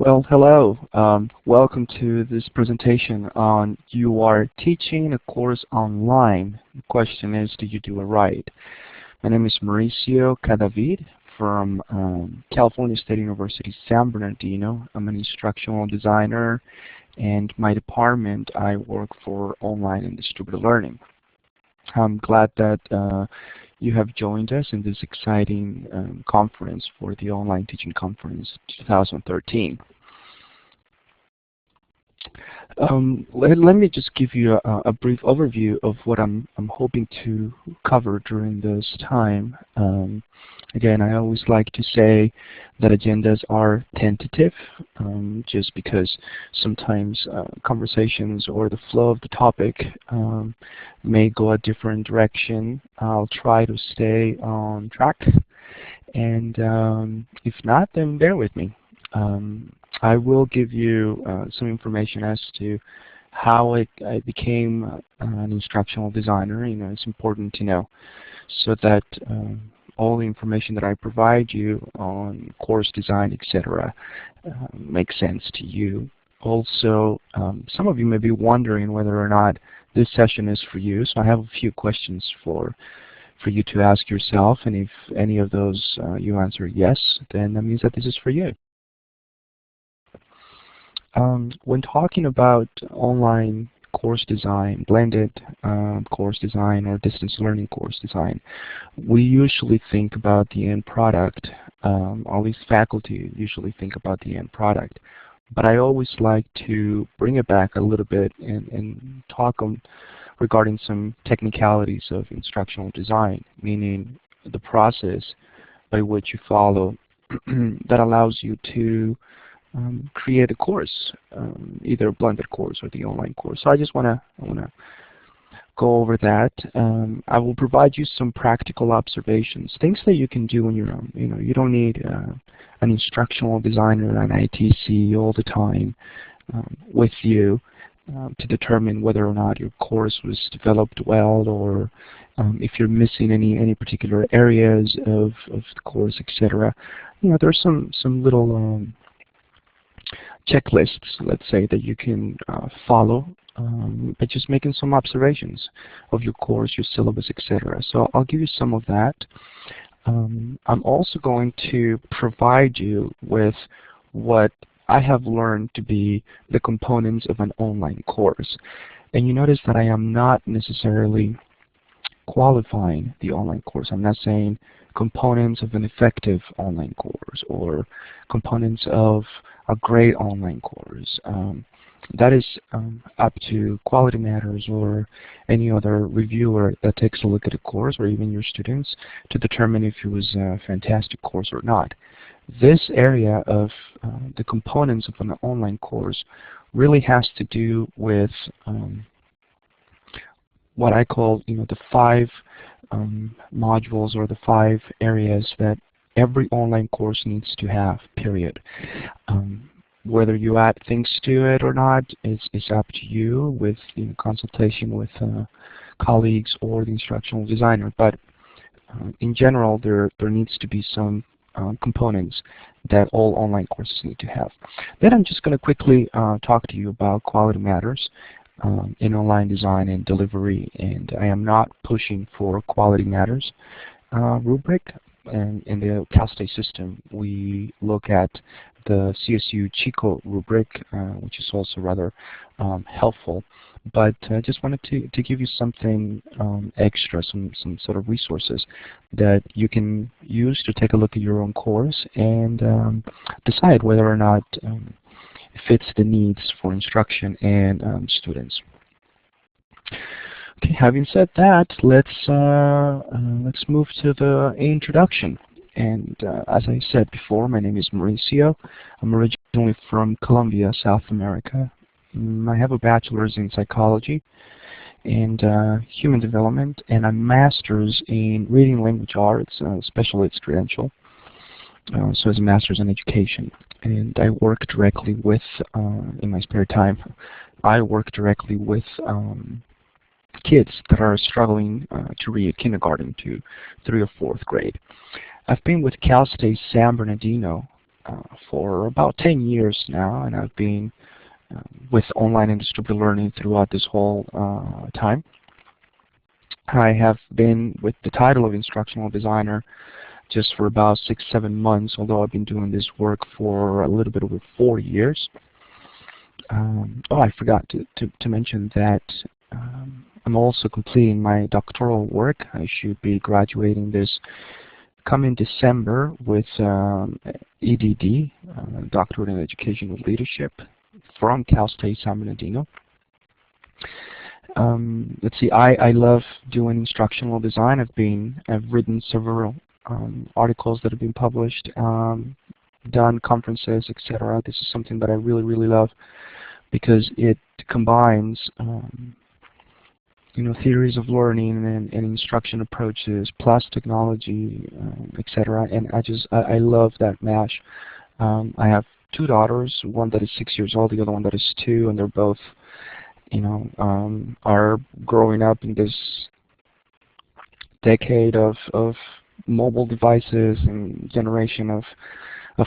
Well, hello. Welcome to this presentation on you are teaching a course online. The question is, do you do it right? My name is Mauricio Cadavid from California State University, San Bernardino. I'm an instructional designer, and my department, I work for online and distributed learning. I'm glad that you have joined us in this exciting conference for the Online Teaching Conference 2013. Let me just give you a brief overview of what I'm hoping to cover during this time. Again, I always like to say that agendas are tentative, just because sometimes conversations or the flow of the topic may go a different direction. I'll try to stay on track, and if not, then bear with me. I will give you some information as to how I became an instructional designer. It's important to know, so that all the information that I provide you on course design, etc., makes sense to you. Also, some of you may be wondering whether or not this session is for you, so I have a few questions for you to ask yourself, and if any of those you answer yes, then that means that this is for you. When talking about online course design, blended course design, or distance learning course design, we usually think about the end product. At least faculty usually think about the end product. But I always like to bring it back a little bit and talk regarding some technicalities of instructional design, meaning the process by which you follow that allows you to create a course, either a blended course or the online course. So I just want to go over that. I will provide you some practical observations, things that you can do on your own. You don't need an instructional designer, an ITC all the time with you to determine whether or not your course was developed well, or if you're missing any particular areas of the course, etc. There's some little checklists, let's say, that you can follow by just making some observations of your course, your syllabus, etc. So I'll give you some of that. I'm also going to provide you with what I have learned to be the components of an online course. And you notice that I am not necessarily qualifying the online course. I'm not saying components of an effective online course or components of a great online course. That is up to Quality Matters or any other reviewer that takes a look at a course, or even your students, to determine if it was a fantastic course or not. This area of the components of an online course really has to do with what I call the 5 modules, or the 5 areas that every online course needs to have, period. Whether you add things to it or not is up to you, with consultation with colleagues or the instructional designer. But in general, there needs to be some components that all online courses need to have. Then I'm just going to quickly talk to you about Quality Matters in online design and delivery, and I am not pushing for Quality Matters rubric. And in the Cal State system, we look at the CSU Chico rubric, which is also rather helpful. But I just wanted to give you something extra, some sort of resources that you can use to take a look at your own course and decide whether or not it fits the needs for instruction and students. Okay, having said that, let's move to the introduction. And as I said before, my name is Mauricio. I'm originally from Colombia, South America. I have a bachelor's in psychology and human development, and a master's in reading language arts, special ed credential. So it's a master's in education. And I work directly with, in my spare time, I work directly with kids that are struggling to read kindergarten to 3rd or 4th grade. I've been with Cal State San Bernardino for about 10 years now, and I've been with online and distributed learning throughout this whole time. I have been with the title of instructional designer just for about 6-7 months, although I've been doing this work for a little bit over 4 years. Oh, I forgot to mention that I'm also completing my doctoral work. I should be graduating this coming December with EDD, Doctorate in Educational Leadership, from Cal State San Bernardino. Let's see, I love doing instructional design. I've written several articles that have been published, done conferences, etc. This is something that I really love because it combines theories of learning and instruction approaches plus technology, etc. And I love that mash. I have 2 daughters, one that is 6 years old, the other one that is 2, and they're both are growing up in this decade of mobile devices and generation of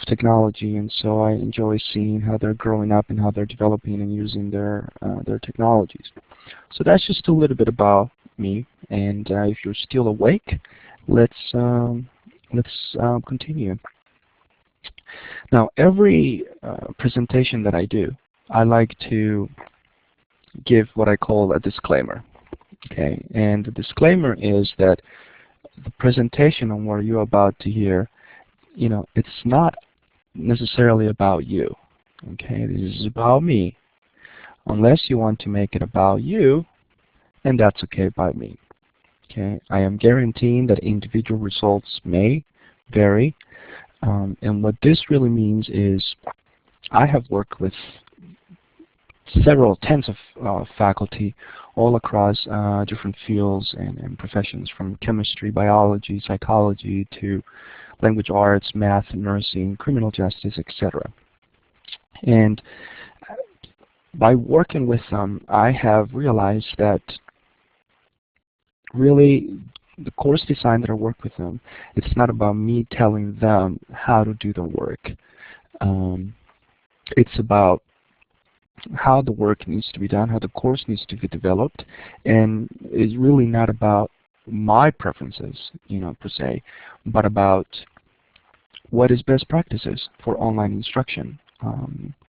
technology, and so I enjoy seeing how they're growing up and how they're developing and using their technologies. So that's just a little bit about me, and if you're still awake, let's continue. Now, every presentation that I do, I like to give what I call a disclaimer. Okay, and the disclaimer is that the presentation on what you're about to hear, it's not necessarily about you. Okay, this is about me. Unless you want to make it about you, and that's okay by me. Okay, I am guaranteeing that individual results may vary, and what this really means is I have worked with several tens of faculty all across different fields and professions, from chemistry, biology, psychology, to language arts, math, nursing, criminal justice, etc. And by working with them, I have realized that really the course design that I work with them, it's not about me telling them how to do the work. It's about how the work needs to be done, how the course needs to be developed, and it's really not about my preferences, per se, but about what is best practices for online instruction,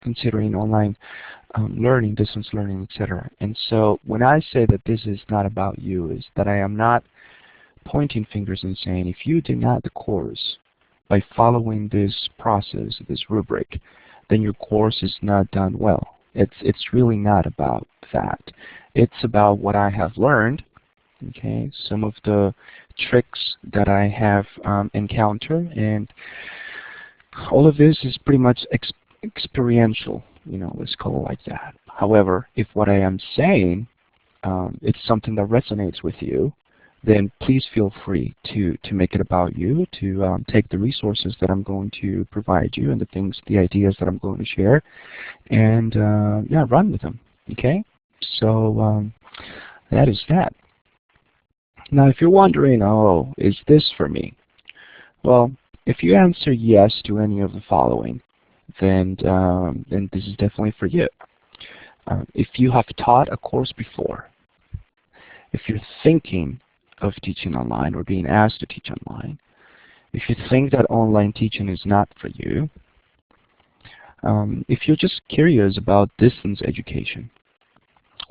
considering online learning, distance learning, etc. And so when I say that this is not about you, is that I am not pointing fingers and saying, if you did not the course by following this process, this rubric, then your course is not done well. It's really not about that. It's about what I have learned, okay, some of the tricks that I have encountered, and all of this is pretty much experiential, let's call it like that. However, if what I am saying it's something that resonates with you, then please feel free to make it about you, to take the resources that I'm going to provide you and the ideas that I'm going to share, and yeah, run with them. Okay, so that is that. Now, if you're wondering, oh, is this for me? Well, if you answer yes to any of the following, then this is definitely for you. If you have taught a course before, if you're thinking of teaching online or being asked to teach online, if you think that online teaching is not for you, if you're just curious about distance education,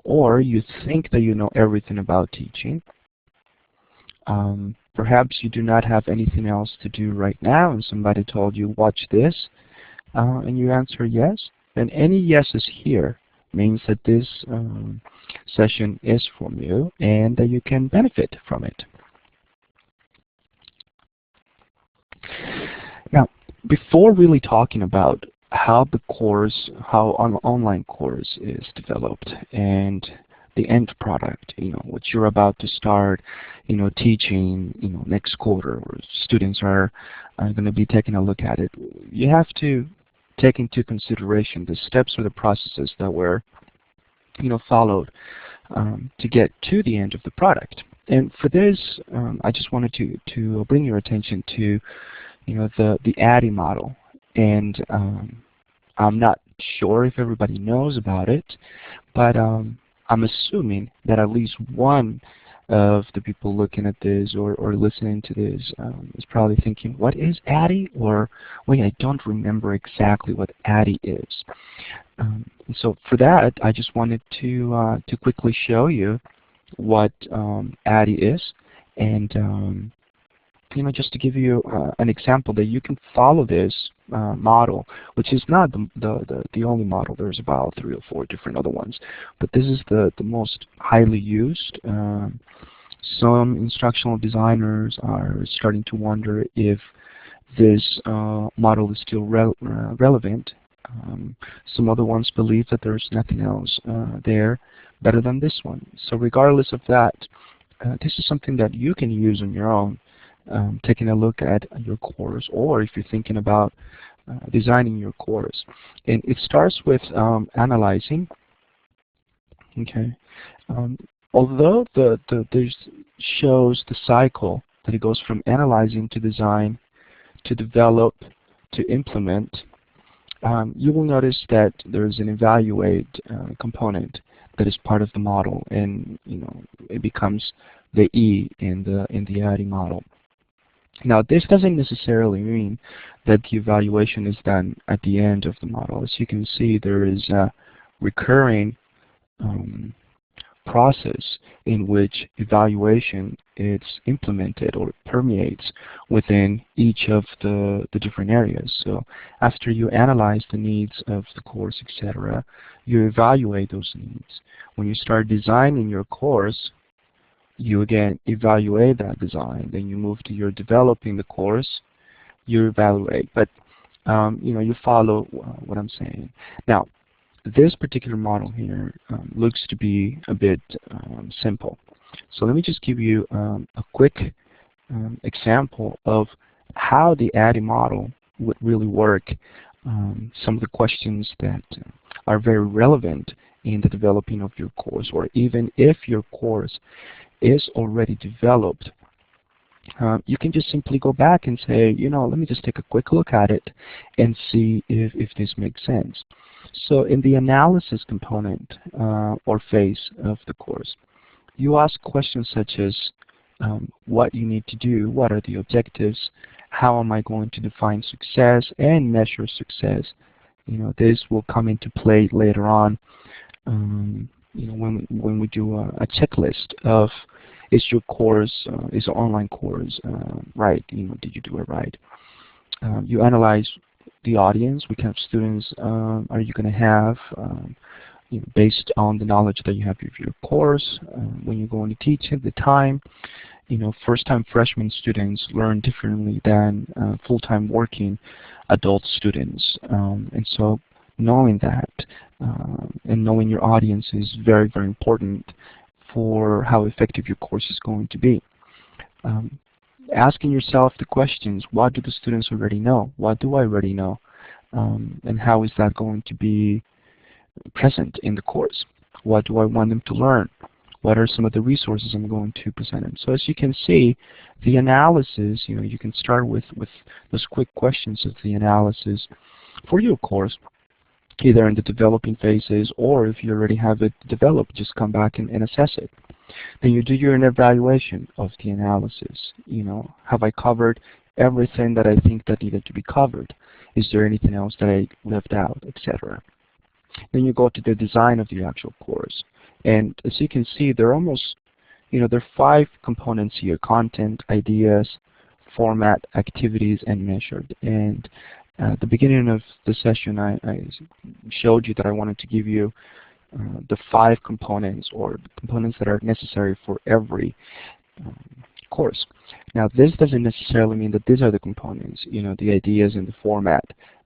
or you think that you know everything about teaching, perhaps you do not have anything else to do right now and somebody told you watch this, and you answer yes, then any yeses here means that this session is for you and that you can benefit from it. Now, before really talking about how an online course is developed and the end product, what you're about to start, teaching, next quarter, or students are going to be taking a look at it, you have to take into consideration the steps or the processes that were, followed to get to the end of the product. And for this, I just wanted to bring your attention to, the Addy model. and I'm not sure if everybody knows about it, but I'm assuming that at least one of the people looking at this or listening to this is probably thinking, what is Addy? Or, wait, I don't remember exactly what Addy is. So for that, I just wanted to quickly show you what Addy is, and just to give you an example that you can follow this model, which is not the only model. There's about 3 or 4 different other ones, but this is the most highly used. Some instructional designers are starting to wonder if this model is still relevant. Some other ones believe that there's nothing else there better than this one. So regardless of that, this is something that you can use on your own, taking a look at your course, or if you're thinking about designing your course. And it starts with analyzing. Okay. Although this shows the cycle that it goes from analyzing to design to develop to implement, you will notice that there's an evaluate component that is part of the model, and it becomes the E in the Addy model. Now, this doesn't necessarily mean that the evaluation is done at the end of the model. As you can see, there is a recurring process in which evaluation is implemented or permeates within each of the different areas. So after you analyze the needs of the course, etc., you evaluate those needs. When you start designing your course, you again evaluate that design. Then you move to your developing the course, you evaluate. But you follow what I'm saying. Now, this particular model here looks to be a bit simple. So let me just give you a quick example of how the Addy model would really work. Some of the questions that are very relevant in the developing of your course, or even if your course is already developed, you can just simply go back and say, let me just take a quick look at it and see if this makes sense. So in the analysis component or phase of the course, you ask questions such as what you need to do, what are the objectives, how am I going to define success and measure success. This will come into play later on. When we do a checklist of, is your course, is your online course right? Did you do it right? You analyze the audience. What kind of students are you going to have based on the knowledge that you have of your course when you're going to teach it, the time. First-time freshman students learn differently than full-time working adult students. And so knowing that and knowing your audience is very, very important for how effective your course is going to be. Asking yourself the questions, what do the students already know? What do I already know? And how is that going to be present in the course? What do I want them to learn? What are some of the resources I'm going to present them? So as you can see, the analysis, you can start with those quick questions of the analysis for your course, either in the developing phases, or if you already have it developed, just come back and assess it. Then you do your evaluation of the analysis. Have I covered everything that I think that needed to be covered? Is there anything else that I left out, etc.? Then you go to the design of the actual course. And as you can see, there are almost, there are 5 components here: content, ideas, format, activities, and measured. And at the beginning of the session, I showed you that I wanted to give you the 5 components, or the components that are necessary for every course. Now, this doesn't necessarily mean that these are the components. The ideas and the format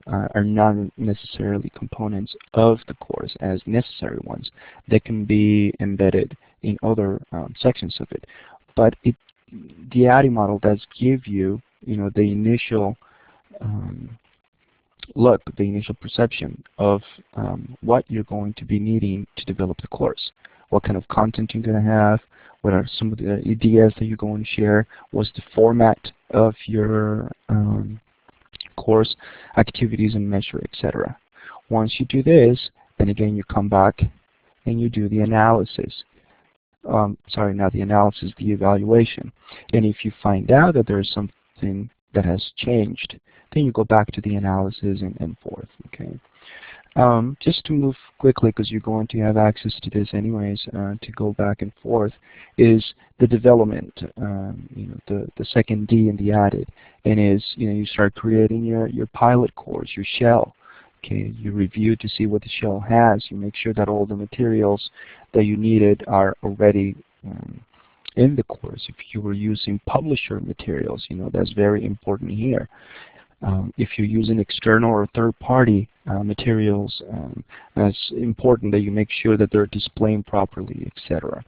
are not necessarily components of the course as necessary ones. They can be embedded in other sections of it. But the Addy model does give you, the initial look, the initial perception of what you're going to be needing to develop the course. What kind of content you're going to have, what are some of the ideas that you're going to share, what's the format of your course activities and measure, etc. Once you do this, then again you come back and you do the analysis. Sorry, not the analysis, the evaluation. And if you find out that there's something that has changed, then you go back to the analysis and forth. Okay. Just to move quickly, because you're going to have access to this anyways, to go back and forth, is the development. The second D in the added, and is you start creating your pilot course, your shell. Okay, you review to see what the shell has. You make sure that all the materials that you needed are already in the course. If you were using publisher materials, that's very important here. If you're using external or third-party materials, that's important that you make sure that they're displayed properly, etc.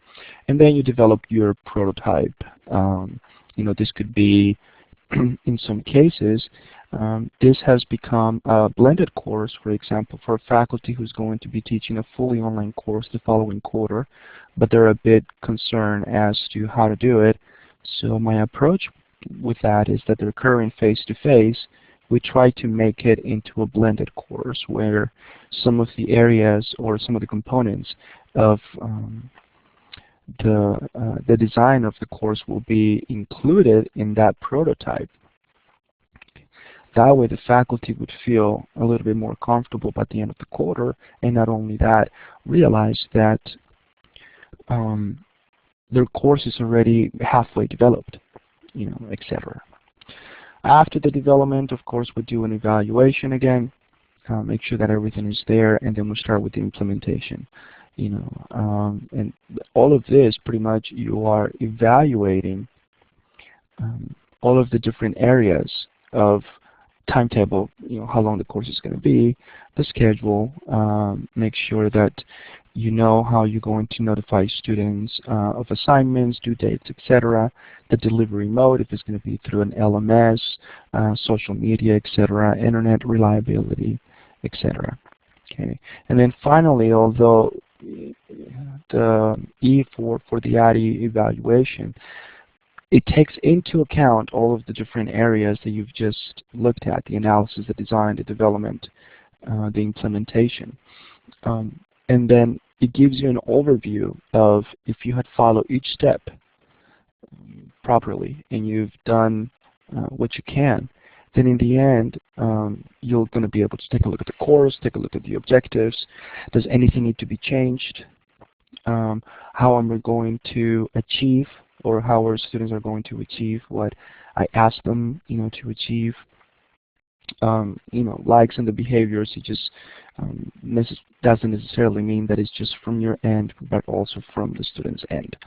And then you develop your prototype. This could be, in some cases, this has become a blended course, for example, for a faculty who's going to be teaching a fully online course the following quarter, but they're a bit concerned as to how to do it. So my approach with that is that they're occurring face-to-face. We try to make it into a blended course where some of the areas or some of the components of the design of the course will be included in that prototype. That way the faculty would feel a little bit more comfortable by the end of the quarter, and not only that, realize that their course is already halfway developed, etc. After the development, of course, we do an evaluation again, make sure that everything is there, and then we start with the implementation. And all of this, pretty much, you are evaluating all of the different areas of timetable, how long the course is going to be, the schedule, make sure that you know how you're going to notify students of assignments, due dates, etc., the delivery mode, if it's going to be through an LMS, social media, etc., internet reliability, etc. Okay, and then finally, although the E for the Addy evaluation, it takes into account all of the different areas that you've just looked at, the analysis, the design, the development, the implementation. And then it gives you an overview of if you had followed each step properly and you've done what you can, then in the end, you're going to be able to take a look at the course, take a look at the objectives. Does anything need to be changed? How am I going to achieve, or how our students are going to achieve what I asked them, to achieve? Likes and the behaviors, it just doesn't necessarily mean that it's just from your end, but also from the student's end.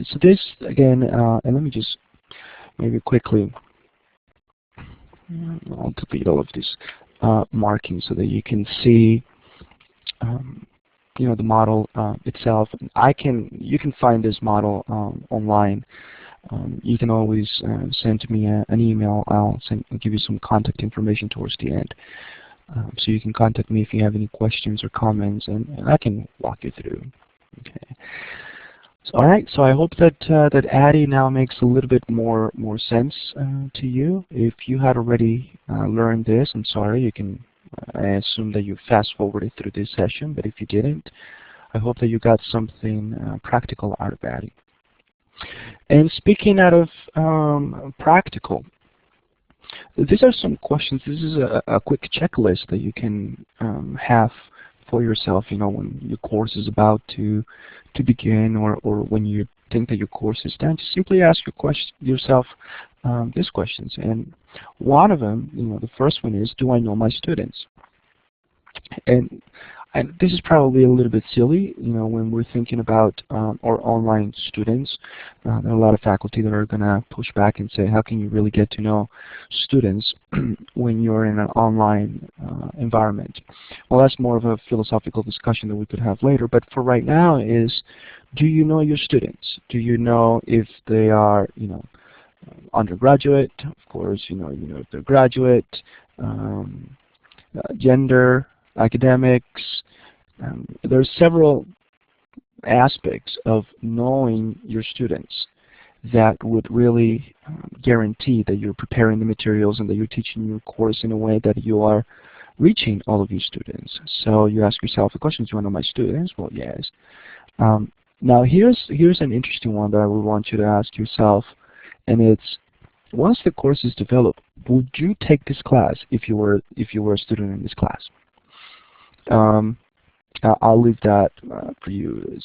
So this, again, and let me just maybe quickly, I'll delete all of this marking so that you can see the model itself. You can find this model online. You can always send me an email. I'll give you some contact information towards the end. So you can contact me if you have any questions or comments, and I can walk you through. Okay. So, all right. So I hope that that Addy now makes a little bit more sense to you. If you had already learned this, I'm sorry. I assume that you fast-forwarded through this session, but if you didn't, I hope that you got something practical out of Addy. And speaking out of practical, these are some questions. This is a quick checklist that you can have for yourself, when your course is about to begin, or when you think that your course is done. Just simply ask yourself these questions. And one of them, the first one is, do I know my students? And this is probably a little bit silly, when we're thinking about our online students. There are a lot of faculty that are going to push back and say, how can you really get to know students when you're in an online environment? Well, that's more of a philosophical discussion that we could have later. But for right now is, do you know your students? Do you know if they are, undergraduate? Of course, if they're graduate, gender, academics. There are several aspects of knowing your students. that would really guarantee that you're preparing the materials and that you're teaching your course in a way that you are reaching all of your students. So you ask yourself the question, do you want to know my students? Well, yes. Now here's an interesting one that I would want you to ask yourself, and it's, once the course is developed, would you take this class if you were a student in this class? I'll leave that for you.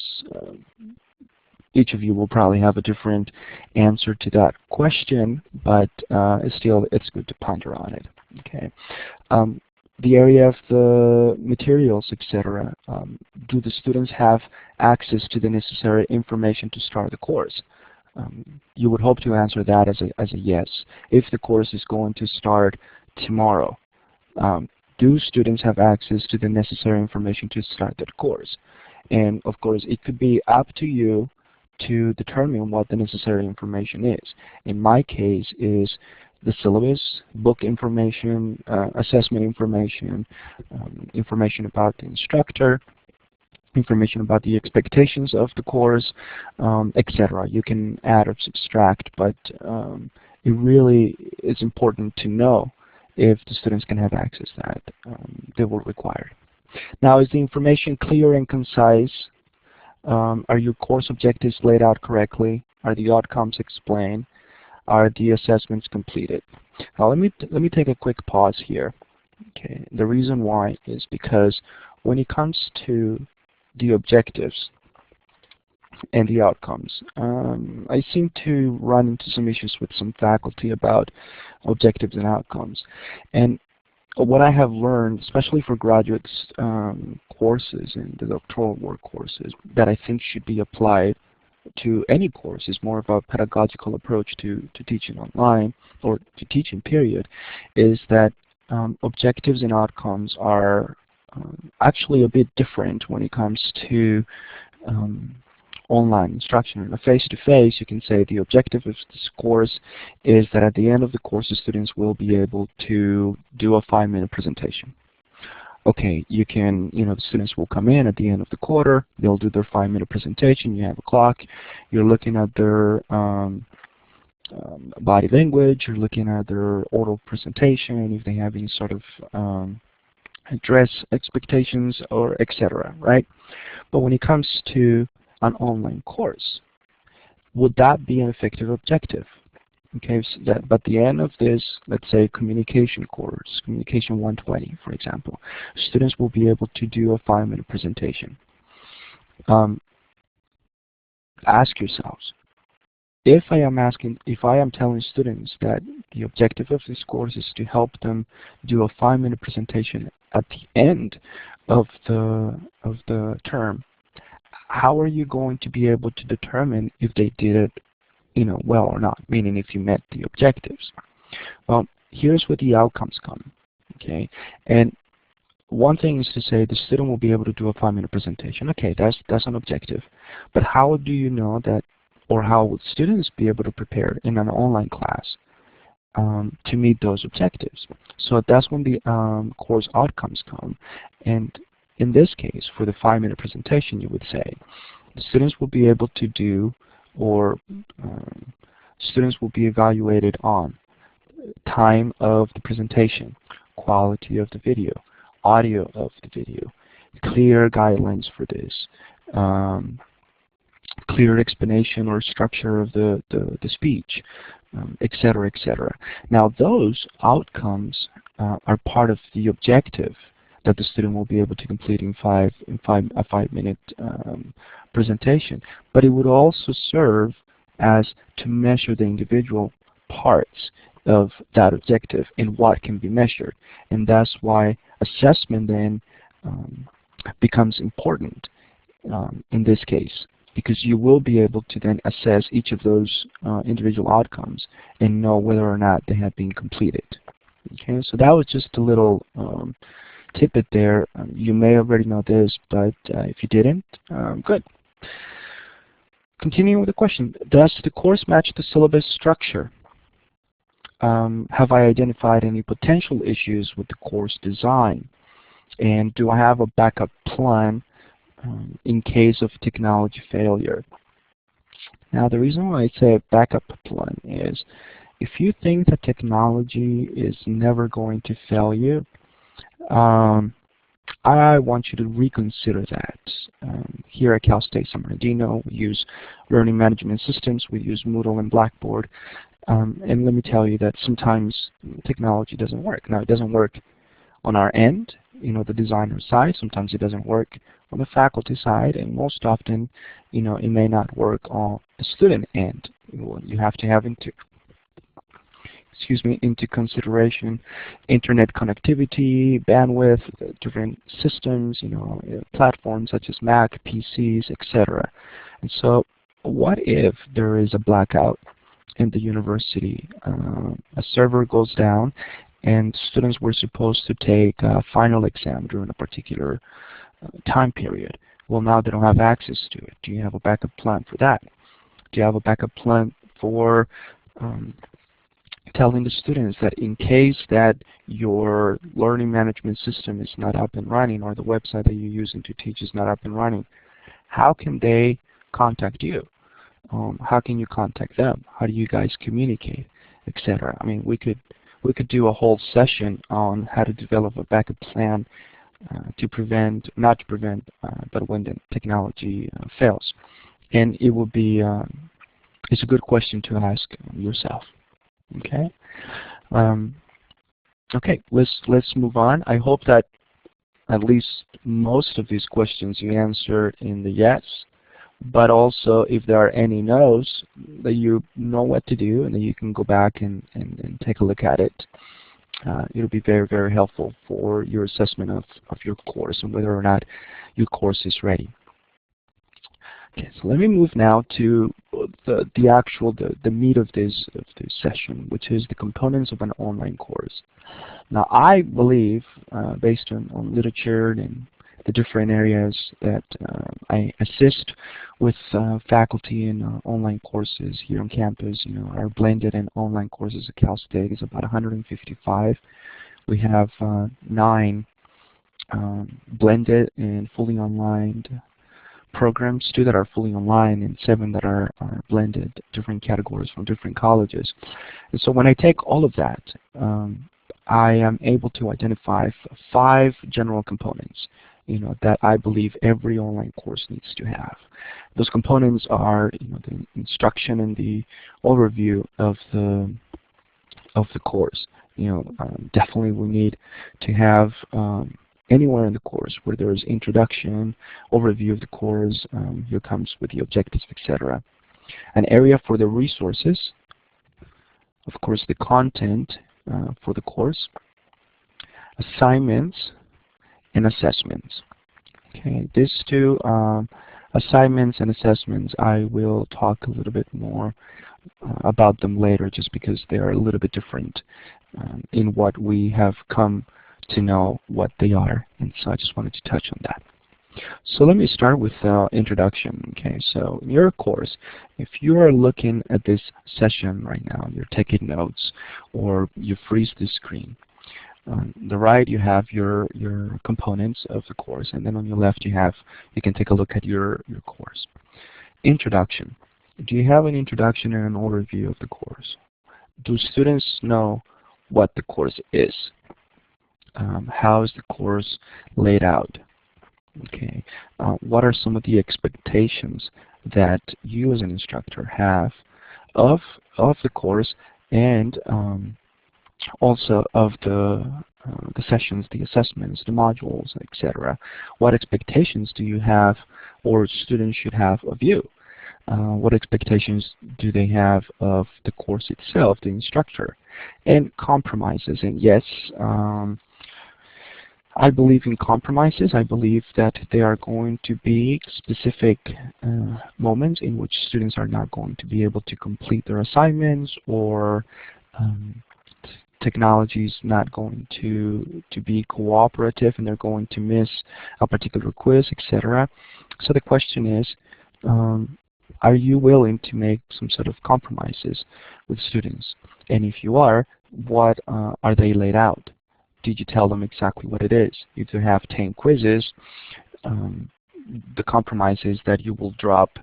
Each of you will probably have a different answer to that question, but still, it's good to ponder on it. Okay. The area of the materials, etc. Do the students have access to the necessary information to start the course? You would hope to answer that as a yes. If the course is going to start tomorrow, do students have access to the necessary information to start that course? And of course, it could be up to you to determine what the necessary information is. In my case, is the syllabus, book information, assessment information, information about the instructor, information about the expectations of the course, etc. You can add or subtract, but it really is important to know if the students can have access that they will require. Now, is the information clear and concise? Are your course objectives laid out correctly? Are the outcomes explained? Are the assessments completed? Now, let me take a quick pause here. Okay, the reason why is because when it comes to the objectives and the outcomes, I seem to run into some issues with some faculty about objectives and outcomes. And what I have learned, especially for graduates courses and the doctoral work courses, that I think should be applied to any course, is more of a pedagogical approach to teaching online, or to teaching period, is that objectives and outcomes are actually a bit different when it comes to online instruction. In a face-to-face, you can say the objective of this course is that at the end of the course, the students will be able to do a 5-minute presentation. Okay, you can, the students will come in at the end of the quarter, they'll do their 5-minute presentation, you have a clock, you're looking at their body language, you're looking at their oral presentation, if they have any sort of address expectations, or etc., right? But when it comes to an online course, would that be an effective objective? Okay, so that, but at the end of this, let's say communication course, communication 120, for example, students will be able to do a 5-minute presentation. Ask yourselves, if I am telling students that the objective of this course is to help them do a 5-minute presentation at the end of the term, how are you going to be able to determine if they did it well or not, meaning if you met the objectives? Well, here's where the outcomes come, okay? And one thing is to say the student will be able to do a 5-minute presentation. Okay, that's an objective. But how do you know that, or how would students be able to prepare in an online class to meet those objectives? So that's when the course outcomes come. And in this case, for the 5-minute presentation, you would say the students will be able to do, or students will be evaluated on time of the presentation, quality of the video, audio of the video, clear guidelines for this, clear explanation or structure of the speech, etc., etc. Now, those outcomes are part of the objective that the student will be able to complete in a 5-minute presentation. But it would also serve as to measure the individual parts of that objective and what can be measured. And that's why assessment then becomes important in this case, because you will be able to then assess each of those individual outcomes and know whether or not they have been completed. Okay, so that was just a little tidbit there. You may already know this, but if you didn't, good. Continuing with the question, does the course match the syllabus structure? Have I identified any potential issues with the course design? And do I have a backup plan in case of technology failure? Now, the reason why I say backup plan is if you think that technology is never going to fail you, um, I want you to reconsider that. Here at Cal State San Bernardino, we use learning management systems, we use Moodle and Blackboard, and let me tell you that sometimes technology doesn't work. Now, it doesn't work on our end, the designer side. Sometimes it doesn't work on the faculty side, and most often, it may not work on the student end. You have to have into consideration internet connectivity, bandwidth, different systems, platforms such as Mac, PCs, etc. And so what if there is a blackout in the university? A server goes down and students were supposed to take a final exam during a particular time period. Well, now they don't have access to it. Do you have a backup plan for that? Do you have a backup plan for telling the students that in case that your learning management system is not up and running, or the website that you're using to teach is not up and running, how can they contact you? How can you contact them? How do you guys communicate, etc.? I mean, we could do a whole session on how to develop a backup plan to prevent, not to prevent, but when the technology fails. And it will be, it's a good question to ask yourself. Okay. Okay. Let's move on. I hope that at least most of these questions you answered in the yes, but also if there are any no's, that you know what to do and that you can go back and take a look at it. It'll be very, very helpful for your assessment of your course and whether or not your course is ready. Okay, so let me move now to the meat of this session, which is the components of an online course. Now, I believe, based on literature and the different areas that I assist with faculty in online courses here on campus, our blended and online courses at Cal State is about 155. We have 9 blended and fully online programs, 2 that are fully online and 7 that are blended, different categories from different colleges. And so when I take all of that, I am able to identify 5 general components that I believe every online course needs to have. Those components are the instruction and the overview of the course. Definitely we need to have anywhere in the course where there is introduction, overview of the course, here comes with the objectives, etc. An area for the resources, of course the content for the course, assignments, and assessments. Okay, these 2 assignments and assessments, I will talk a little bit more about them later, just because they are a little bit different in what we have come to know what they are, and so I just wanted to touch on that. So let me start with introduction. Okay, so in your course, if you are looking at this session right now, you're taking notes, or you freeze the screen. On the right you have your components of the course, and then on your left you can take a look at your course. Introduction. Do you have an introduction and an overview of the course? Do students know what the course is? How is the course laid out? Okay. What are some of the expectations that you as an instructor have of the course, and also of the sessions, the assessments, the modules, etc. What expectations do you have, or students should have, of you? What expectations do they have of the course itself, the instructor? And compromises. And yes, I believe in compromises. I believe that there are going to be specific moments in which students are not going to be able to complete their assignments, or technology is not going to be cooperative and they're going to miss a particular quiz, etc. So the question is, are you willing to make some sort of compromises with students? And if you are, what are they laid out? Did you tell them exactly what it is? If you have 10 quizzes, the compromise is that you will drop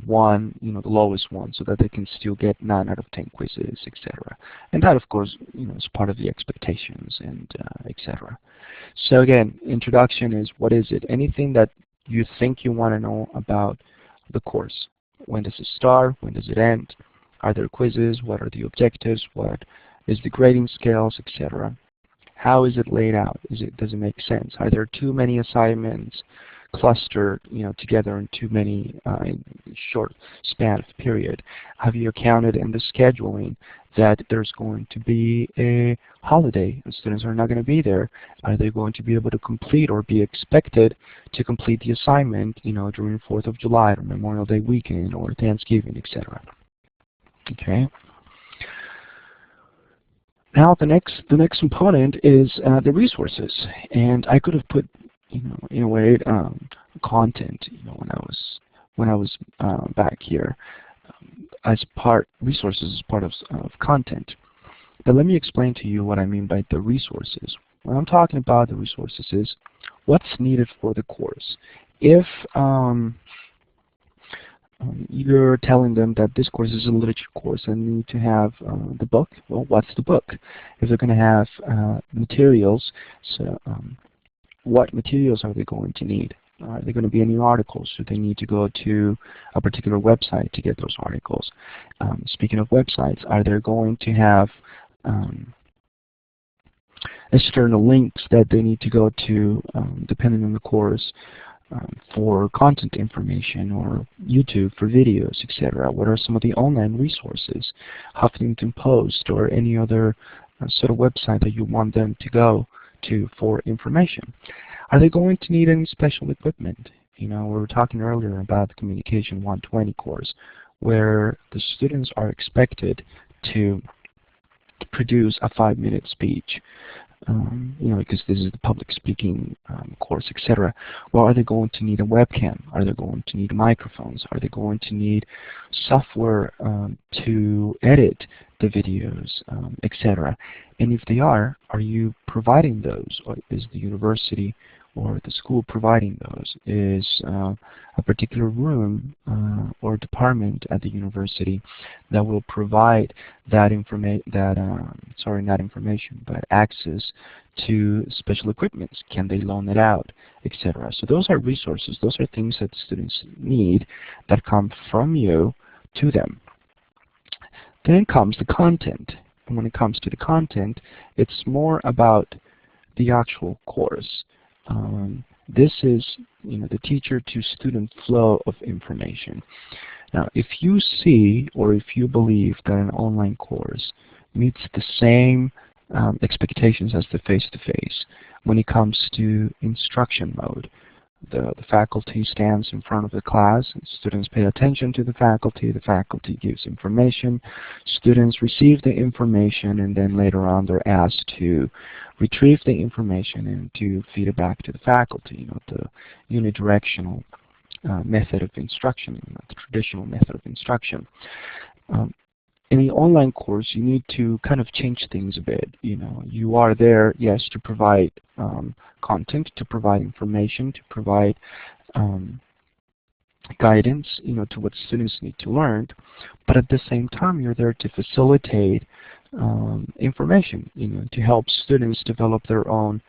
one, the lowest one, so that they can still get 9 out of 10 quizzes, etc. And that, of course, is part of the expectations and etc. So again, introduction is, what is it? Anything that you think you want to know about the course. When does it start? When does it end? Are there quizzes? What are the objectives? What is the grading scales, etc. How is it laid out? Does it make sense? Are there too many assignments clustered, together in too many in short span of period? Have you accounted in the scheduling that there's going to be a holiday and students are not going to be there? Are they going to be able to complete or be expected to complete the assignment, during 4th of July or Memorial Day weekend or Thanksgiving, etc.? Okay. Now the next component is the resources, and I could have put, in a way, content, when I was back here, as resources as part of content. But let me explain to you what I mean by the resources. When I'm talking about the resources is what's needed for the course. If you're telling them that this course is a literature course and need to have the book, well, what's the book? If they're going to have materials, so what materials are they going to need? Are there going to be any articles? Do they need to go to a particular website to get those articles? Speaking of websites, are they going to have external links that they need to go to, depending on the course, for content information, or YouTube for videos, etc.? What are some of the online resources, Huffington Post or any other sort of website that you want them to go to for information? Are they going to need any special equipment? We were talking earlier about the Communication 120 course, where the students are expected to produce a 5-minute speech. Because this is the public speaking course, etc. Well, are they going to need a webcam? Are they going to need microphones? Are they going to need software to edit the videos, etc.? And if they are you providing those? Or is the university or the school providing those? Is a particular room or department at the university that will provide that access to special equipment? Can they loan it out, etc.? So those are resources. Those are things that students need that come from you to them. Then comes the content. And when it comes to the content, it's more about the actual course. This is, the teacher-to-student flow of information. Now, if you see or if you believe that an online course meets the same expectations as the face-to-face when it comes to instruction mode, the faculty stands in front of the class, and students pay attention to the faculty gives information, students receive the information, and then later on they're asked to retrieve the information and to feed it back to the faculty, the unidirectional method of instruction, the traditional method of instruction. In the online course, you need to kind of change things a bit. You are there, yes, to provide content, to provide information, to provide guidance, to what students need to learn. But at the same time, you're there to facilitate information, to help students develop their own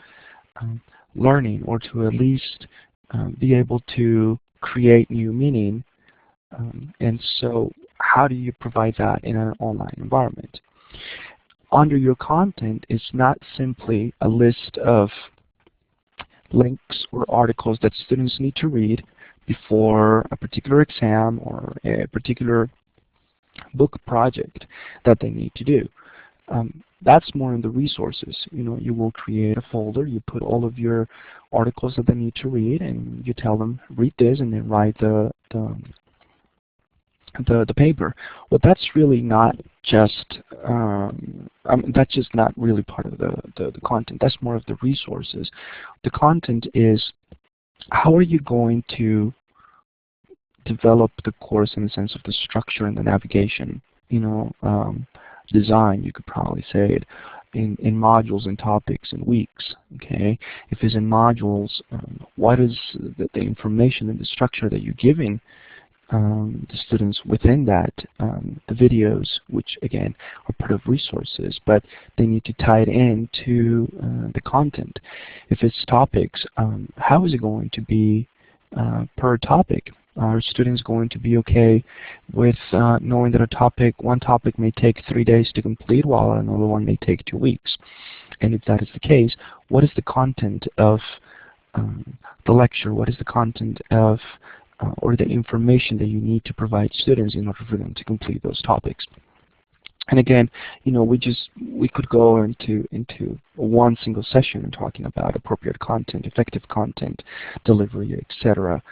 learning, or to at least be able to create new meaning. And so how do you provide that in an online environment? Under your content is not simply a list of links or articles that students need to read before a particular exam or a particular book project that they need to do. That's more in the resources. You will create a folder, you put all of your articles that they need to read, and you tell them, read this and then write the paper. Well, that's really not just that's just not really part of the content. That's more of the resources. The content is, how are you going to develop the course in the sense of the structure and the navigation, design, you could probably say it, in modules and topics and weeks. Okay, if it's in modules, what is the information and the structure that you're giving the students within that, the videos, which again are part of resources, but they need to tie it into the content. If it's topics, how is it going to be per topic? Are students going to be okay with knowing that one topic may take 3 days to complete while another one may take 2 weeks? And if that is the case, what is the content of the lecture? What is the content of or the information that you need to provide students in order for them to complete those topics? And again, we could go into one single session talking about appropriate content, effective content delivery, etc.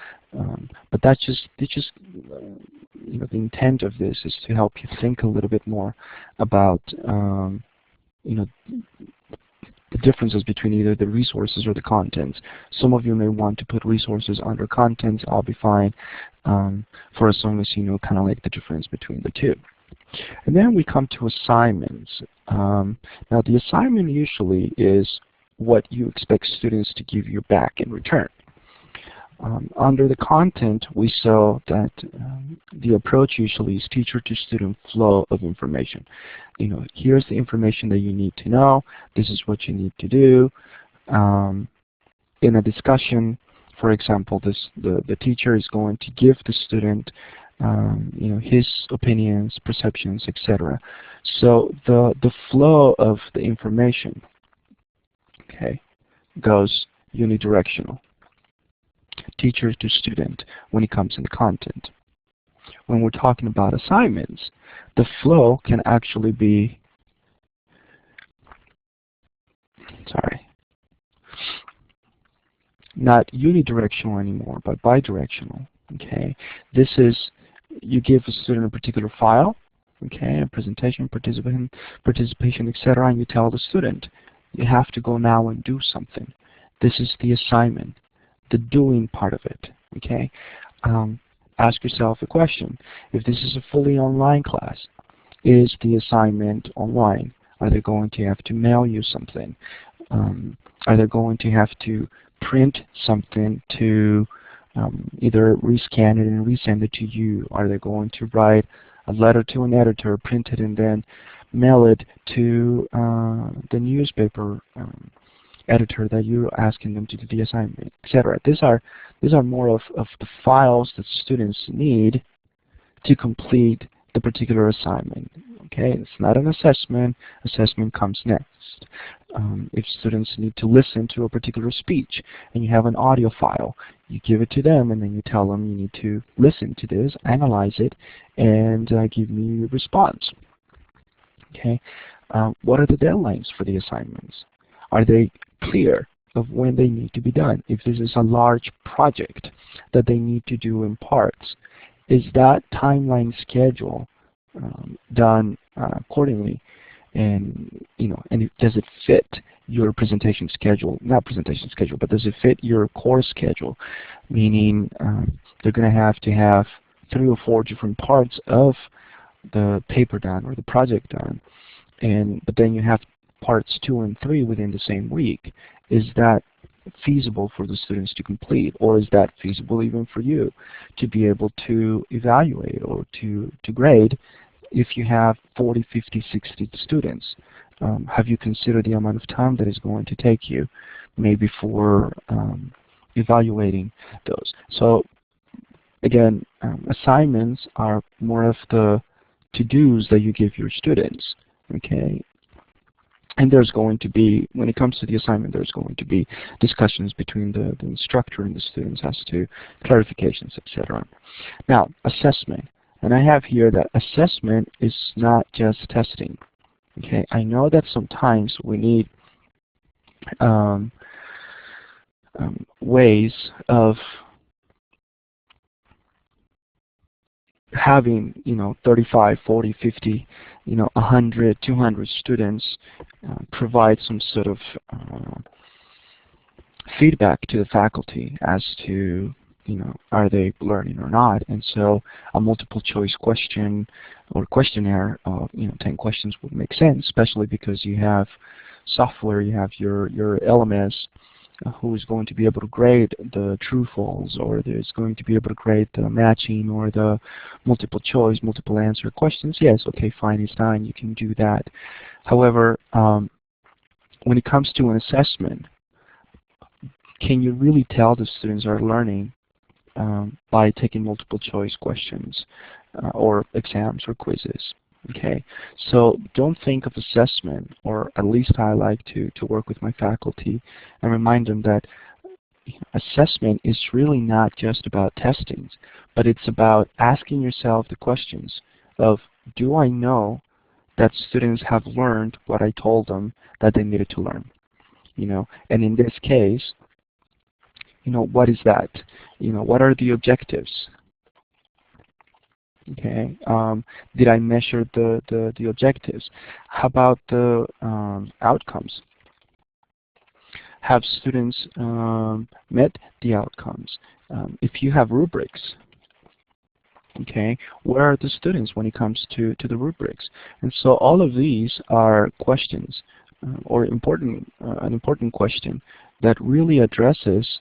But that's just the intent of this is to help you think a little bit more about the differences between either the resources or the contents. Some of you may want to put resources under contents. I'll be fine for as long as you know kind of like the difference between the two. And then we come to assignments. Now the assignment usually is what you expect students to give you back in return. Under the content, we saw that the approach usually is teacher-to-student flow of information. Here's the information that you need to know. This is what you need to do. In a discussion, for example, the teacher is going to give the student his opinions, perceptions, etc. So the flow of the information, goes unidirectional. Teacher to student when it comes in the content. When we're talking about assignments, the flow can actually be, not unidirectional anymore, but bidirectional. This is, you give a student a particular file, a presentation, participation, etc., and you tell the student, you have to go now and do something. This is the assignment, the doing part of it. Ask yourself a question. If this is a fully online class, is the assignment online? Are they going to have to mail you something? Are they going to have to print something to either rescan it and resend it to you? Are they going to write a letter to an editor, print it, and then mail it to the newspaper editor that you're asking them to do the assignment, etc.? These are more of the files that students need to complete the particular assignment. It's not an assessment. Assessment comes next. If students need to listen to a particular speech and you have an audio file, you give it to them and then you tell them you need to listen to this, analyze it, and give me a response. What are the deadlines for the assignments? Are they clear of when they need to be done? If this is a large project that they need to do in parts, is that timeline schedule done accordingly? And does it fit your presentation schedule? Not presentation schedule, but does it fit your course schedule? Meaning they're going to have 3 or 4 different parts of the paper done or the project done, but then you have parts 2 and 3 within the same week. Is that feasible for the students to complete, or is that feasible even for you to be able to evaluate or to grade if you have 40, 50, 60 students? Have you considered the amount of time that is going to take you maybe for evaluating those? So again, assignments are more of the to-dos that you give your students. And there's going to be, when it comes to the assignment, there's going to be discussions between the instructor and the students as to clarifications, etc. Now, assessment. And I have here that assessment is not just testing. I know that sometimes we need ways of having 35, 40, 50, 100, 200 students provide some sort of feedback to the faculty as to are they learning or not. And so a multiple choice question or questionnaire of 10 questions would make sense, especially because you have software, you have your LMS, who is going to be able to grade the true false, or is going to be able to grade the matching or the multiple choice, multiple answer questions, yes, okay, fine, it's fine, you can do that. However, when it comes to an assessment, can you really tell the students are learning by taking multiple choice questions or exams or quizzes? Okay, so don't think of assessment, or at least I like to work with my faculty and remind them that assessment is really not just about testings, but it's about asking yourself the questions of, do I know that students have learned what I told them that they needed to learn? And in this case, what is that? What are the objectives? Okay, did I measure the objectives? How about the outcomes? Have students met the outcomes? If you have rubrics, okay, where are the students when it comes to the rubrics? And so all of these are questions, or an important question that really addresses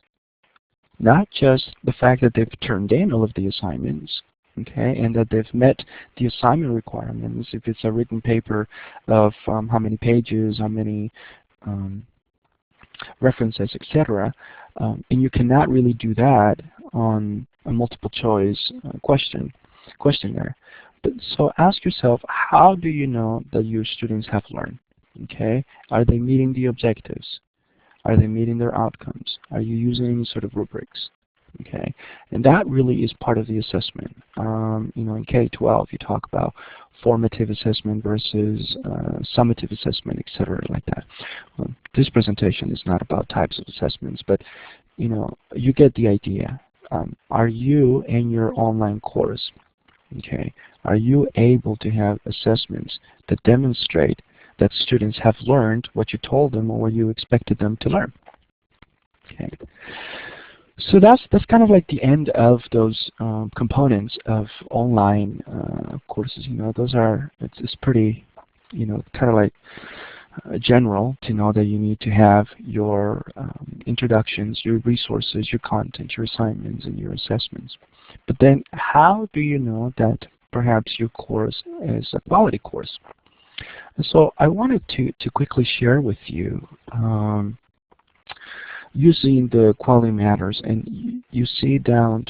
not just the fact that they've turned in all of the assignments, okay, and that they've met the assignment requirements. If it's a written paper of how many pages, how many references, etc., and you cannot really do that on a multiple choice questionnaire. But so ask yourself, how do you know that your students have learned? Okay, are they meeting the objectives? Are they meeting their outcomes? Are you using any sort of rubrics? Okay, and that really is part of the assessment. In K-12, you talk about formative assessment versus summative assessment, etc., like that. This presentation is not about types of assessments, but you get the idea. Are you in your online course? Okay, are you able to have assessments that demonstrate that students have learned what you told them or what you expected them to learn? Okay. So that's kind of like the end of those components of online courses. Those are, it's pretty, kind of like general to know that you need to have your introductions, your resources, your content, your assignments, and your assessments. But then how do you know that perhaps your course is a quality course? And so I wanted to quickly share with you using the quality matters, and you see down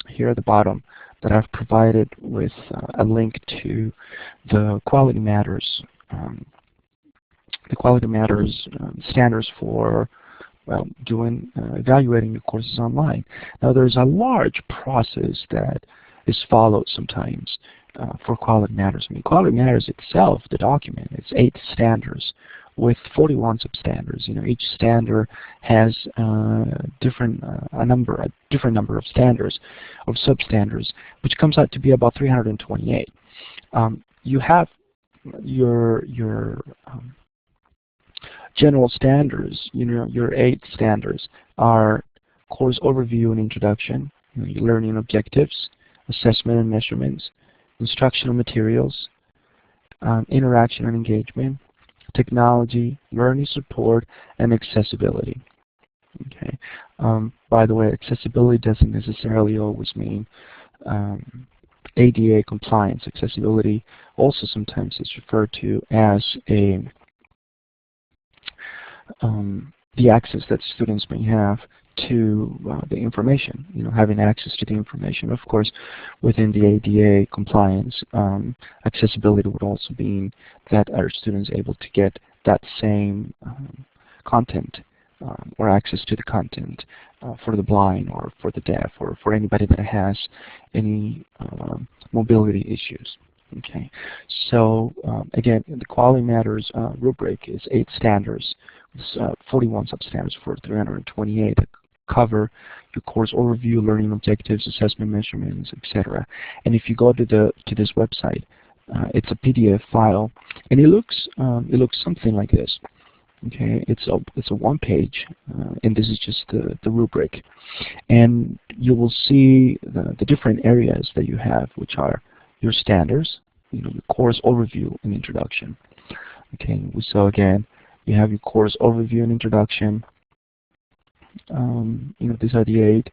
here at the bottom that I've provided with a link to the quality matters standards for evaluating your courses online. Now there's a large process that is followed sometimes for quality matters. I mean, quality matters itself, the document, it's 8 standards with 41 substandards. Each standard has a different number of standards, of substandards, which comes out to be about 328. You have your general standards. Your 8 standards are course overview and introduction, your learning objectives, assessment and measurements, instructional materials, interaction and engagement, technology, learning support, and accessibility. Okay. By the way, accessibility doesn't necessarily always mean ADA compliance. Accessibility also sometimes is referred to as the access that students may have to the information, having access to the information. Of course, within the ADA compliance, accessibility would also mean that our students able to get that same content or access to the content for the blind or for the deaf or for anybody that has any mobility issues. Okay, so again, the Quality Matters rubric is 8 standards, 41 substandards for 328 that cover your course overview, learning objectives, assessment measurements, etc. And if you go to this website, it's a PDF file, and it looks something like this. Okay, it's a one-page, and this is just the rubric, and you will see the different areas that you have, which are your standards, your course overview and introduction. Okay, so again, You have your course overview and introduction. These are the 8.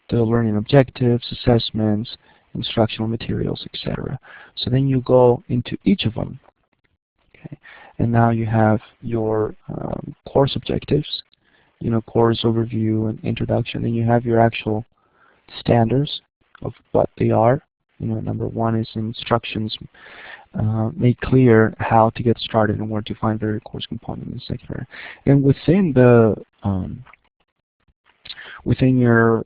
The learning objectives, assessments, instructional materials, etc. So then you go into each of them. Okay. And now you have your course objectives, course overview and introduction. Then you have your actual standards of what they are. Number 1 is instructions make clear how to get started and where to find various course components, etc. And within the within your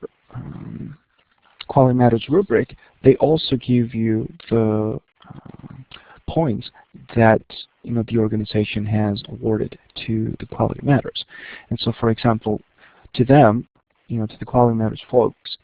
Quality Matters rubric, they also give you the points that the organization has awarded to the Quality Matters. And so, for example, to them, to the Quality Matters folks,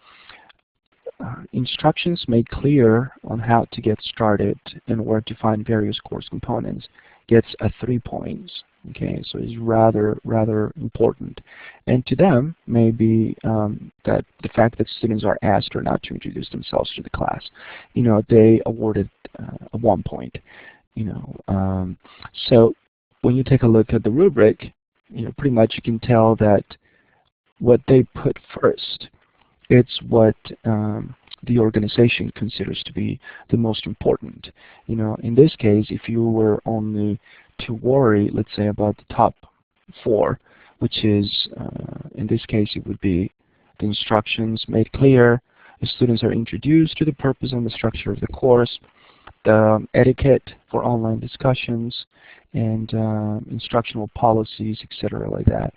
instructions made clear on how to get started and where to find various course components gets a 3 points. Okay, so it's rather important. And to them, maybe that the fact that students are asked or not to introduce themselves to the class, they awarded a 1 point. So when you take a look at the rubric, pretty much you can tell that what they put first, it's what the organization considers to be the most important. In this case, if you were only to worry, let's say, about the top 4, which is, in this case, it would be the instructions made clear, the students are introduced to the purpose and the structure of the course, the etiquette for online discussions, and instructional policies, etc., like that.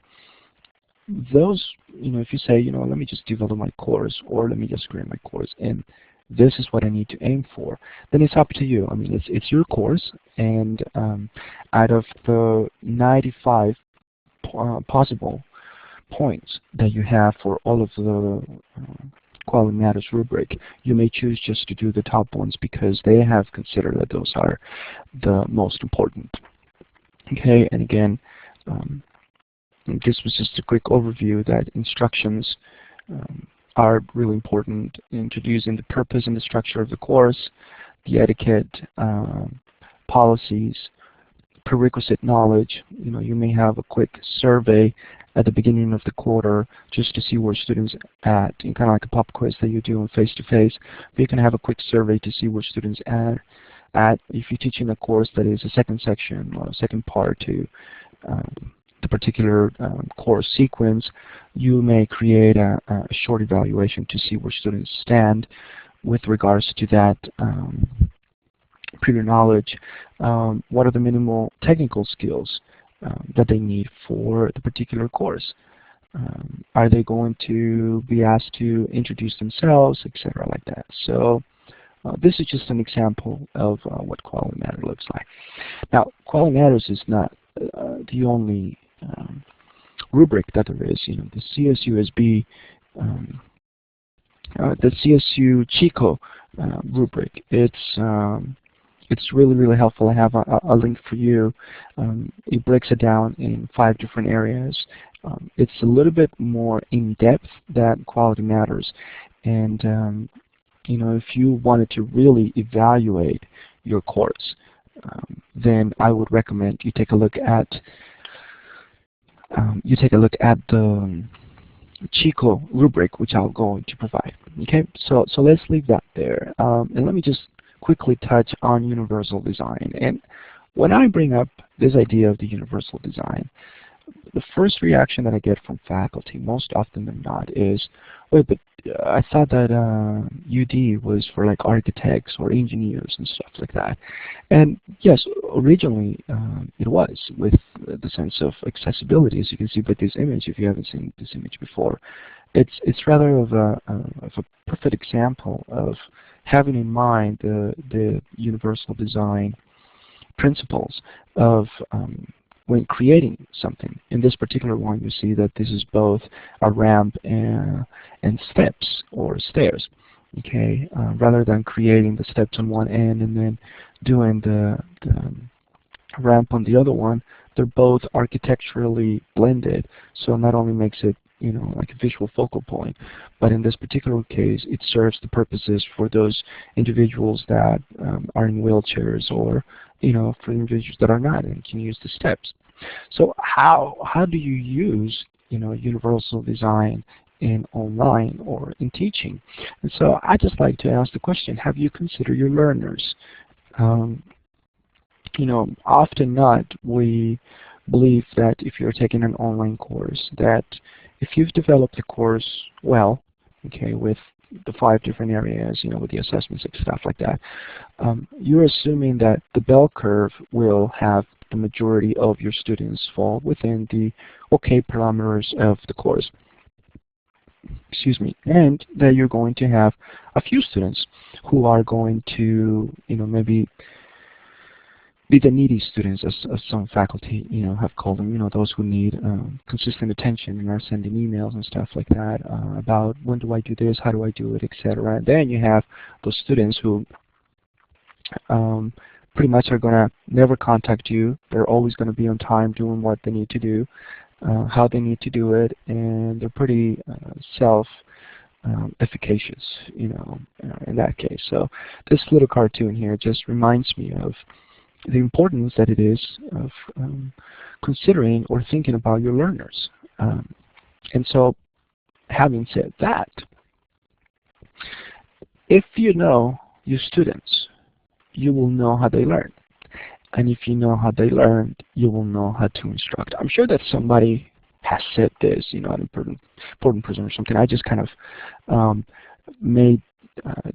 Those, if you say, let me just develop my course, or let me just create my course, and this is what I need to aim for, then it's up to you. I mean, it's your course, and out of the 95 possible points that you have for all of the Quality Matters rubric, you may choose just to do the top ones because they have considered that those are the most important. Okay, and again, this was just a quick overview that instructions are really important in introducing the purpose and the structure of the course, the etiquette, policies, prerequisite knowledge. You may have a quick survey at the beginning of the quarter just to see where students at, kind of like a pop quiz that you do in face-to-face. But you can have a quick survey to see where students at. If you're teaching a course that is a second section or a second part to the particular course sequence, you may create a short evaluation to see where students stand with regards to that prior knowledge. What are the minimal technical skills that they need for the particular course? Are they going to be asked to introduce themselves, etc., like that? So this is just an example of what Quality Matters looks like. Now, Quality Matters is not the only rubric that there is. The CSUSB, the CSU Chico rubric. It's really helpful. I have a link for you. It breaks it down in 5 different areas. It's a little bit more in depth than Quality Matters, and if you wanted to really evaluate your course, then I would recommend you take a look at the Chico rubric, which I'll go to provide. Okay, so let's leave that there, and let me just quickly touch on universal design. And when I bring up this idea of the universal design, the first reaction that I get from faculty, most often than not, is, wait, but I thought that UD was for like architects or engineers and stuff like that. And yes, originally it was, with the sense of accessibility, as you can see by this image. If you haven't seen this image before, it's rather of a perfect example of having in mind the universal design principles of when creating something. In this particular one, you see that this is both a ramp and steps or stairs. Okay, rather than creating the steps on one end and then doing the ramp on the other one, they're both architecturally blended. So not only makes it like a visual focal point, but in this particular case, it serves the purposes for those individuals that are in wheelchairs, or for individuals that are not and can use the steps. So how do you use universal design in online or in teaching? And so I just like to ask the question: have you considered your learners? Um, Often not, we believe that if you're taking an online course, that if you've developed the course well, okay, with the 5 different areas, with the assessments and stuff like that, you're assuming that the bell curve will have the majority of your students fall within the okay parameters of the course. Excuse me, and that you're going to have a few students who are going to, maybe be the needy students, as some faculty, have called them, those who need consistent attention and are sending emails and stuff like that about when do I do this, how do I do it, etc. And then you have those students who pretty much are going to never contact you. They're always going to be on time doing what they need to do, how they need to do it, and they're pretty efficacious, in that case. So this little cartoon here just reminds me of the importance that it is of considering or thinking about your learners. And so, having said that, if you know your students, you will know how they learn. And if you know how they learn, you will know how to instruct. I'm sure that somebody has said this, an important person or something. I just kind of made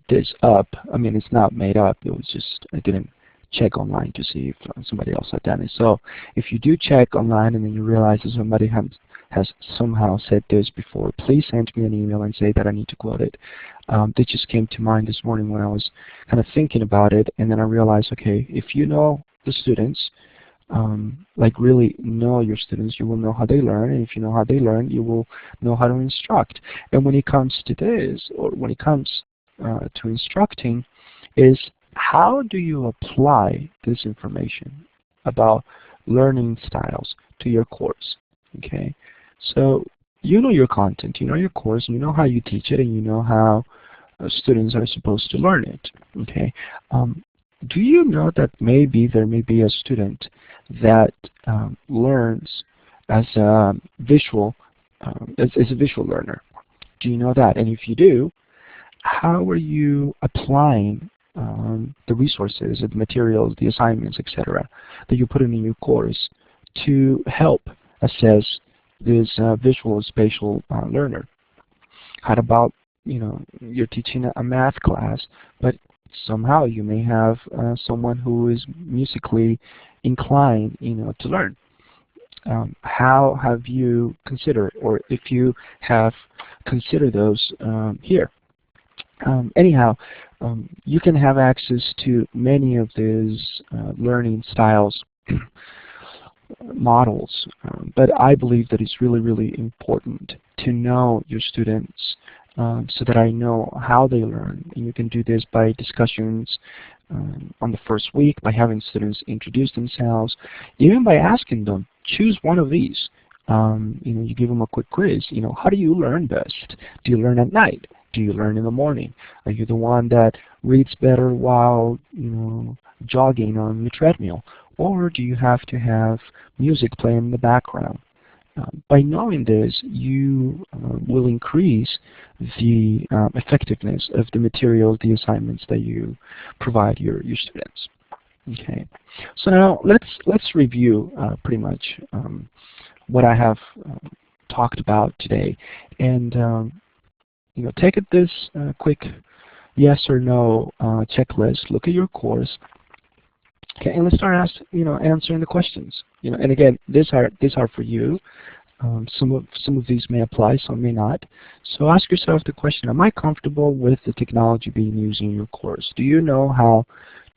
this up. I mean, it's not made up. It was just, I didn't check online to see if somebody else had done it. So if you do check online and then you realize that somebody has somehow said this before, please send me an email and say that I need to quote it. That just came to mind this morning when I was kind of thinking about it, and then I realized, okay, if you know the students, like really know your students, you will know how they learn, and if you know how they learn, you will know how to instruct. And when it comes to this, or when it comes to instructing, is how do you apply this information about learning styles to your course? Okay, so you know your content, you know your course, you know how you teach it, and you know how students are supposed to learn it. Okay, do you know that maybe there may be a student that learns as a visual learner? Do you know that? And if you do, how are you applying the resources, the materials, the assignments, etc., that you put in your course to help assess this visual spatial learner? How about, you're teaching a math class, but somehow you may have someone who is musically inclined, to learn. How have you considered, or if you have considered those here? Anyhow, you can have access to many of these learning styles models, but I believe that it's really, really important to know your students so that I know how they learn. And you can do this by discussions on the first week, by having students introduce themselves, even by asking them, choose one of these. You give them a quick quiz. How do you learn best? Do you learn at night? Do you learn in the morning? Are you the one that reads better while jogging on the treadmill? Or do you have to have music playing in the background? By knowing this, you will increase the effectiveness of the materials, the assignments that you provide your students. Okay, so now let's review pretty much what I have talked about today, and take this quick yes or no checklist. Look at your course. Okay, and let's start answering the questions. And again, these are for you. Some of these may apply, some may not. So ask yourself the question: am I comfortable with the technology being used in your course? Do you know how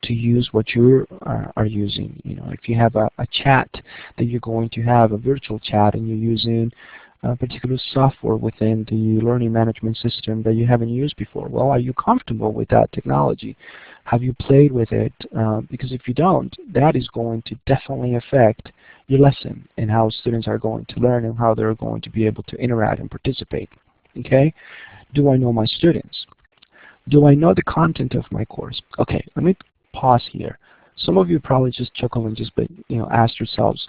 to use what you are using? If you have a chat that you're going to have, a virtual chat, and you're using particular software within the learning management system that you haven't used before. Well, are you comfortable with that technology? Have you played with it? Because if you don't, that is going to definitely affect your lesson and how students are going to learn and how they're going to be able to interact and participate. Okay? Do I know my students? Do I know the content of my course? Okay, let me pause here. Some of you probably just chuckle and just ask yourselves,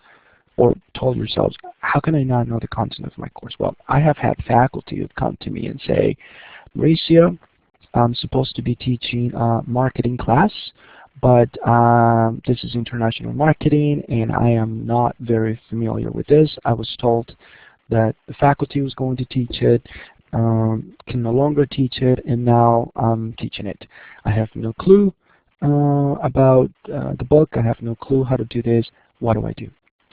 or told yourselves, how can I not know the content of my course? Well, I have had faculty who come to me and say, Mauricio, I'm supposed to be teaching a marketing class, but this is international marketing and I am not very familiar with this. I was told that the faculty was going to teach it, can no longer teach it, and now I'm teaching it. I have no clue about the book. I have no clue how to do this. What do I do?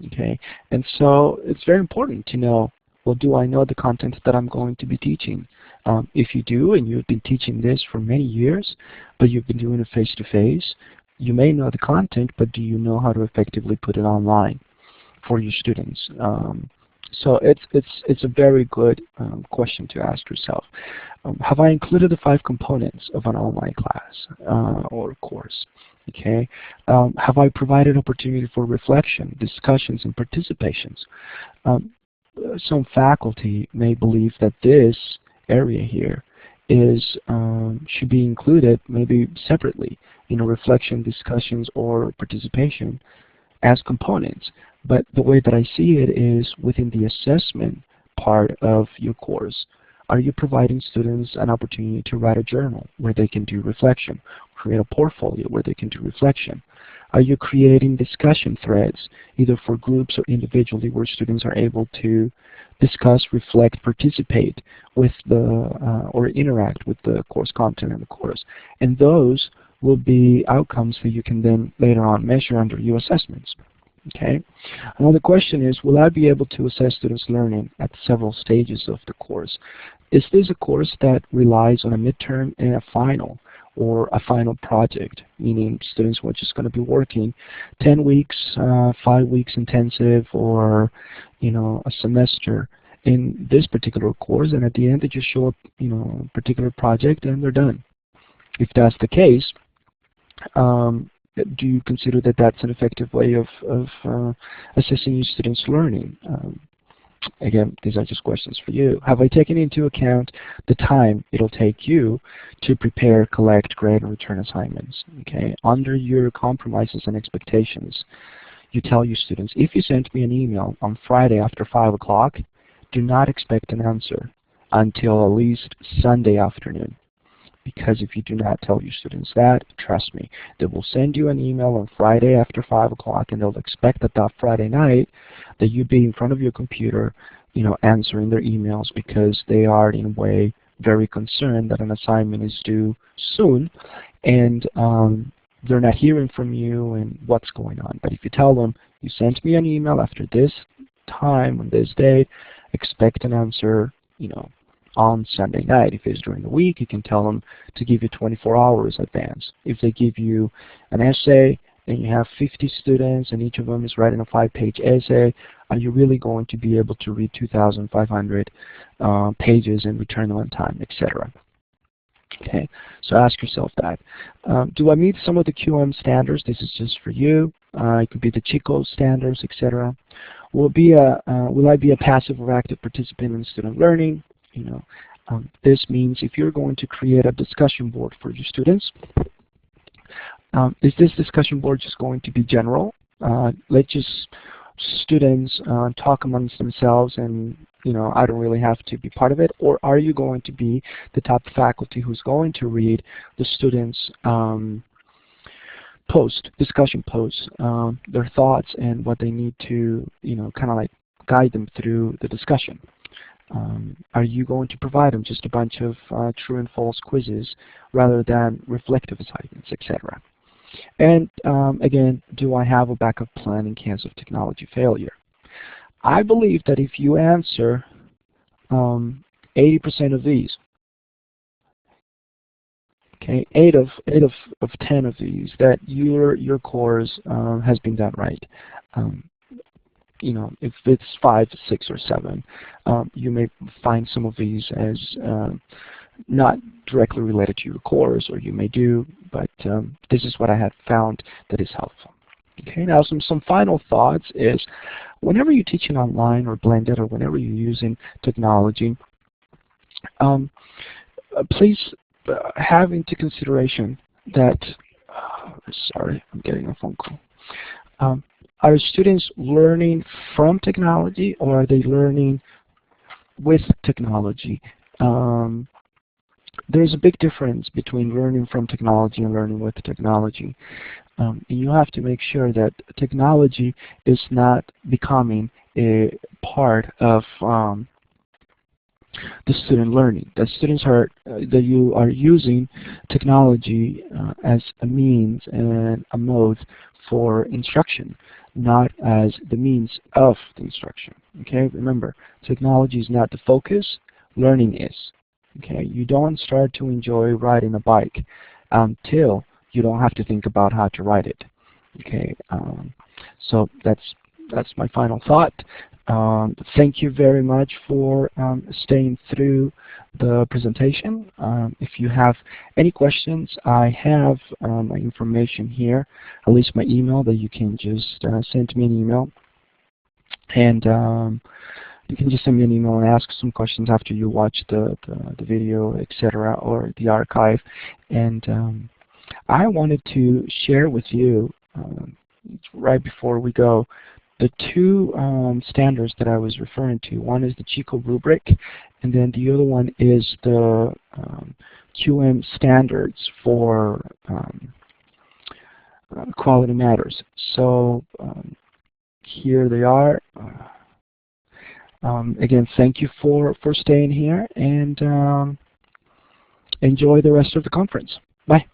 Okay, and so it's very important to know, well, do I know the content that I'm going to be teaching? If you do, and you've been teaching this for many years, but you've been doing it face-to-face, you may know the content, but do you know how to effectively put it online for your students? So it's a very good question to ask yourself. Have I included the 5 components of an online class or course? Okay. Have I provided opportunity for reflection, discussions, and participations? Some faculty may believe that this area here is should be included maybe separately, reflection, discussions, or participation as components. But the way that I see it is within the assessment part of your course. Are you providing students an opportunity to write a journal where they can do reflection, create a portfolio where they can do reflection? Are you creating discussion threads, either for groups or individually, where students are able to discuss, reflect, participate with the, or interact with the course content in the course? And those will be outcomes that you can then later on measure under your assessments. Okay. Another question is, will I be able to assess students' learning at several stages of the course? Is this a course that relies on a midterm and a final, or a final project, meaning students who are just going to be working 10 weeks, 5 weeks intensive, or a semester in this particular course, and at the end they just show up, a particular project and they're done? If that's the case, do you consider that that's an effective way of assessing your students' learning? Again, these are just questions for you. Have I taken into account the time it'll take you to prepare, collect, grade, and return assignments? Okay, under your compromises and expectations, you tell your students, if you send me an email on Friday after 5 o'clock, do not expect an answer until at least Sunday afternoon. Because if you do not tell your students that, trust me, they will send you an email on Friday after 5 o'clock, and they'll expect that Friday night that you be in front of your computer, answering their emails, because they are in a way very concerned that an assignment is due soon, and they're not hearing from you and what's going on. But if you tell them, you sent me an email after this time on this date, expect an answer, on Sunday night. If it's during the week, you can tell them to give you 24 hours advance. If they give you an essay and you have 50 students and each of them is writing a 5-page essay, are you really going to be able to read 2,500 pages and return them on time, etc.? Okay, so ask yourself that. Do I meet some of the QM standards? This is just for you. It could be the Chico standards, etc. Will I be a passive or active participant in student learning? This means if you're going to create a discussion board for your students, is this discussion board just going to be general? Let just students talk amongst themselves and I don't really have to be part of it? Or are you going to be the top faculty who's going to read the students' discussion posts, their thoughts and what they need to kind of like guide them through the discussion? Are you going to provide them just a bunch of true and false quizzes rather than reflective assignments, etc.? And again, do I have a backup plan in case of technology failure? I believe that if you answer 80% of these, okay, 8 of 10 of these, that your course has been done right. If it's 5, 6, or 7, you may find some of these as not directly related to your course, or you may do, but this is what I have found that is helpful. Okay, now some final thoughts is, whenever you're teaching online or blended, or whenever you're using technology, please have into consideration that, sorry, I'm getting a phone call. are students learning from technology, or are they learning with technology? There's a big difference between learning from technology and learning with technology. And you have to make sure that technology is not becoming a part of the student learning. That students are that you are using technology as a means and a mode for instruction, not as the means of the instruction. Okay, remember, technology is not the focus, learning is. Okay, you don't start to enjoy riding a bike until you don't have to think about how to ride it. Okay, so that's my final thought. Thank you very much for staying through the presentation. If you have any questions, I have my information here, at least my email, that you can just send me an email. And you can just send me an email and ask some questions after you watch the video, etc., or the archive. And I wanted to share with you, right before we go, the two standards that I was referring to. One is the Chico Rubric, and then the other one is the QM standards for Quality Matters. So here they are. Again, thank you for staying here, and enjoy the rest of the conference. Bye.